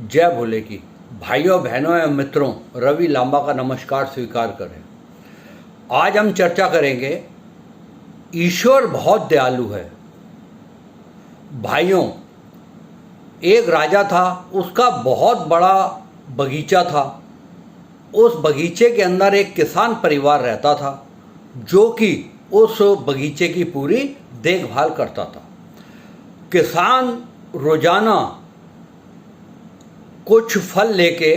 जय भोले की। भाइयों बहनों एवं मित्रों, रवि लांबा का नमस्कार स्वीकार करें। आज हम चर्चा करेंगे ईश्वर बहुत दयालु है। भाइयों, एक राजा था, उसका बहुत बड़ा बगीचा था। उस बगीचे के अंदर एक किसान परिवार रहता था जो कि उस बगीचे की पूरी देखभाल करता था। किसान रोजाना कुछ फल लेके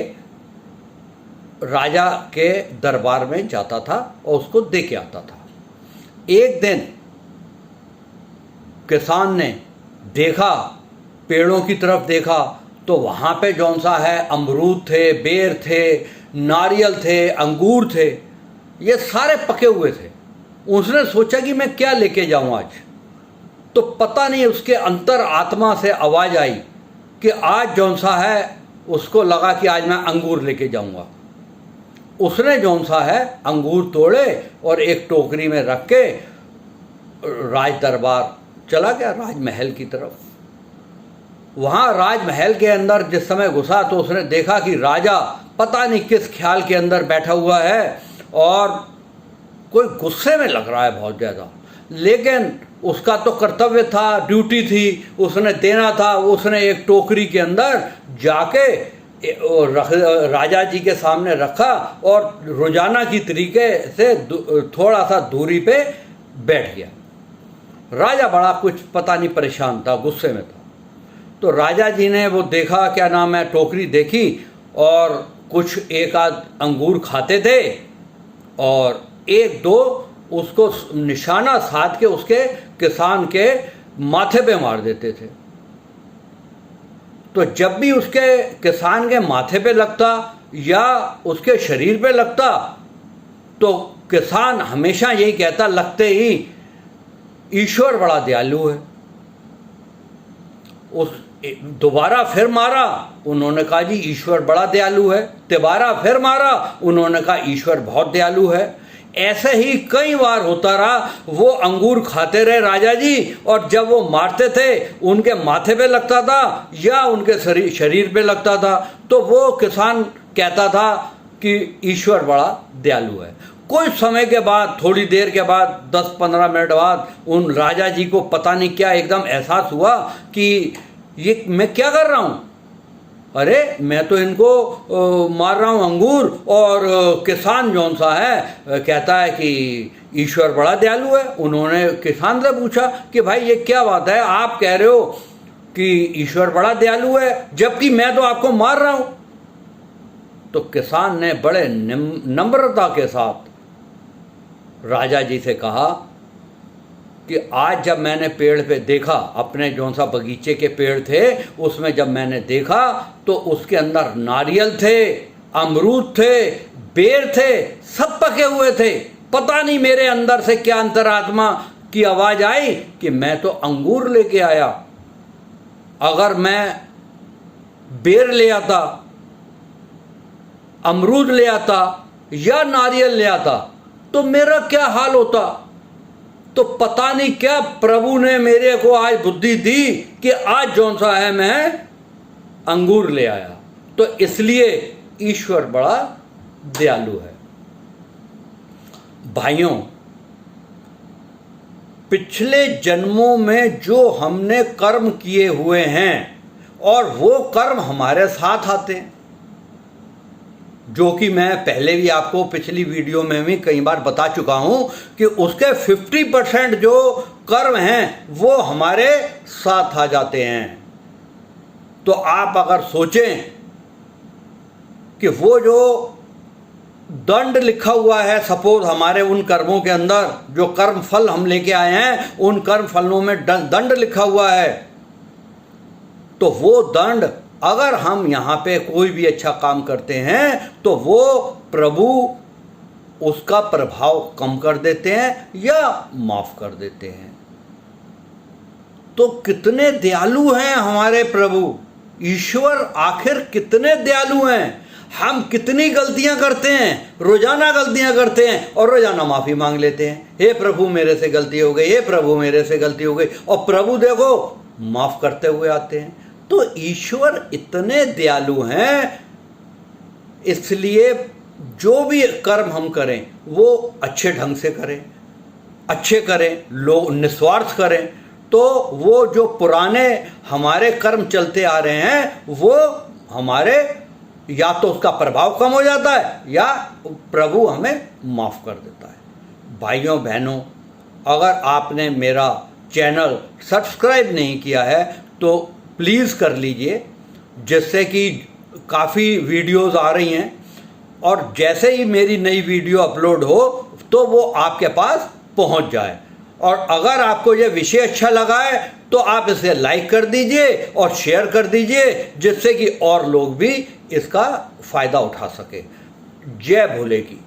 राजा के दरबार में जाता था और उसको दे के आता था। एक दिन किसान ने देखा, पेड़ों की तरफ देखा तो वहाँ पे जौन सा है अमरूद थे, बेर थे, नारियल थे, अंगूर थे, ये सारे पके हुए थे। उसने सोचा कि मैं क्या लेके जाऊँ आज। तो पता नहीं उसके अंतर आत्मा से आवाज़ आई कि आज जौन सा है, उसको लगा कि आज मैं अंगूर लेके जाऊंगा। उसने जौन सा है अंगूर तोड़े और एक टोकरी में रख के राज दरबार चला गया, राजमहल की तरफ। वहाँ राजमहल के अंदर जिस समय घुसा तो उसने देखा कि राजा पता नहीं किस ख्याल के अंदर बैठा हुआ है और कोई गुस्से में लग रहा है बहुत ज़्यादा। लेकिन उसका तो कर्तव्य था, ड्यूटी थी, उसने देना था। उसने एक टोकरी के अंदर जाके राजा जी के सामने रखा और रोजाना की तरीके से थोड़ा सा दूरी पे बैठ गया। राजा बड़ा कुछ पता नहीं परेशान था, गुस्से में था। तो राजा जी ने वो देखा, क्या नाम है, टोकरी देखी और कुछ एक आध अंगूर खाते थे और एक दो उसको निशाना साध के उसके किसान के माथे पे मार देते थे। तो जब भी उसके किसान के माथे पे लगता या उसके शरीर पे लगता तो किसान हमेशा यही कहता, लगते ही ईश्वर बड़ा दयालु है। उस दोबारा फिर मारा, उन्होंने कहा जी ईश्वर बड़ा दयालु है। तिबारा फिर मारा, उन्होंने कहा ईश्वर बहुत दयालु है। ऐसे ही कई बार होता रहा। वो अंगूर खाते रहे राजा जी, और जब वो मारते थे उनके माथे पे लगता था या उनके शरीर पे लगता था तो वो किसान कहता था कि ईश्वर बड़ा दयालु है। कुछ समय के बाद, थोड़ी देर के बाद, 10-15 मिनट बाद उन राजा जी को पता नहीं क्या एकदम एहसास हुआ कि ये मैं क्या कर रहा हूँ। अरे मैं तो इनको मार रहा हूँ अंगूर, और किसान जौन सा है कहता है कि ईश्वर बड़ा दयालु है। उन्होंने किसान से पूछा कि भाई ये क्या बात है, आप कह रहे हो कि ईश्वर बड़ा दयालु है जबकि मैं तो आपको मार रहा हूँ। तो किसान ने बड़े नम्रता के साथ राजा जी से कहा कि आज जब मैंने पेड़ पे देखा, अपने जौन सा बगीचे के पेड़ थे उसमें जब मैंने देखा तो उसके अंदर नारियल थे, अमरूद थे, बेर थे, सब पके हुए थे। पता नहीं मेरे अंदर से क्या अंतरात्मा की आवाज़ आई कि मैं तो अंगूर लेके आया। अगर मैं बेर ले आता, अमरूद ले आता या नारियल ले आता तो मेरा क्या हाल होता। तो पता नहीं क्या प्रभु ने मेरे को आज बुद्धि दी कि आज जौन सा है मैं अंगूर ले आया। तो इसलिए ईश्वर बड़ा दयालु है। भाइयों, पिछले जन्मों में जो हमने कर्म किए हुए हैं और वो कर्म हमारे साथ आते हैं, जो कि मैं पहले भी आपको पिछली वीडियो में भी कई बार बता चुका हूं कि उसके 50% जो कर्म हैं वो हमारे साथ आ जाते हैं। तो आप अगर सोचें कि वो जो दंड लिखा हुआ है, सपोज हमारे उन कर्मों के अंदर जो कर्म फल हम लेके आए हैं, उन कर्म फलों में दंड लिखा हुआ है, तो वो दंड अगर हम यहाँ पे कोई भी अच्छा काम करते हैं तो वो प्रभु उसका प्रभाव कम कर देते हैं या माफ कर देते हैं। तो कितने दयालु हैं हमारे प्रभु ईश्वर, आखिर कितने दयालु हैं। हम कितनी गलतियां करते हैं, रोजाना गलतियां करते हैं और रोजाना माफी मांग लेते हैं, हे प्रभु मेरे से गलती हो गई, हे प्रभु मेरे से गलती हो गई, और प्रभु देखो माफ करते हुए आते हैं। तो ईश्वर इतने दयालु हैं, इसलिए जो भी कर्म हम करें वो अच्छे ढंग से करें, अच्छे करें, लोग निस्वार्थ करें। तो वो जो पुराने हमारे कर्म चलते आ रहे हैं वो हमारे या तो उसका प्रभाव कम हो जाता है या प्रभु हमें माफ़ कर देता है। भाइयों बहनों, अगर आपने मेरा चैनल सब्सक्राइब नहीं किया है तो प्लीज़ कर लीजिए, जिससे कि काफ़ी वीडियोस आ रही हैं और जैसे ही मेरी नई वीडियो अपलोड हो तो वो आपके पास पहुंच जाए। और अगर आपको ये विषय अच्छा लगा है तो आप इसे लाइक कर दीजिए और शेयर कर दीजिए, जिससे कि और लोग भी इसका फ़ायदा उठा सके। जय भोले की।